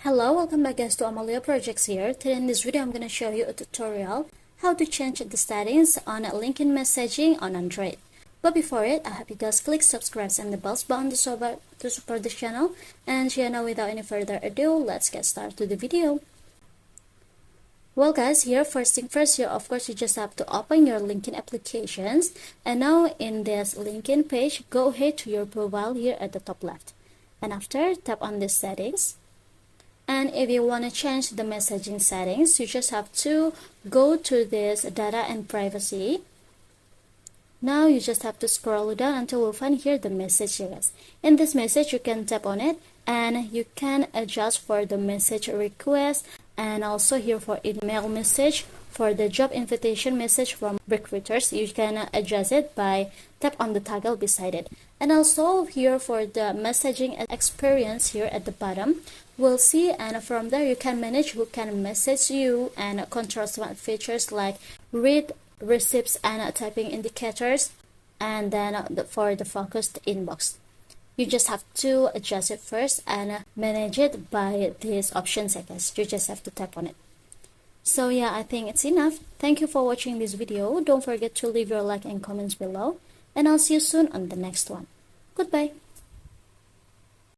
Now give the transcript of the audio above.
Hello, welcome back guys to Amalia Projects here. Today in this video I'm going to show you a tutorial how to change the settings on LinkedIn messaging on Android. But before it, I hope you guys click subscribe and the bells button to support this channel. And yeah, now without any further ado, let's get started to the video. Well guys, here first thing first, here of course you just have to open your LinkedIn applications, and now in this LinkedIn page, go ahead to your profile here at the top left, and after tap on the settings. And if you want to change the messaging settings, you just have to go to this data and privacy. Now you just have to scroll down until you find here the messages. In this message, you can tap on it and you can adjust for the message request, and also here for email message, for the job invitation message from recruiters, you can adjust it by tap on the toggle beside it. And also here for the messaging experience here at the bottom, we'll see, and from there you can manage who can message you and control some features like read receipts and typing indicators, and then for the focused inbox. You just have to adjust it first and manage it by these options, I guess. You just have to tap on it. So yeah, I think it's enough. Thank you for watching this video. Don't forget to leave your like and comments below, and I'll see you soon on the next one. Goodbye.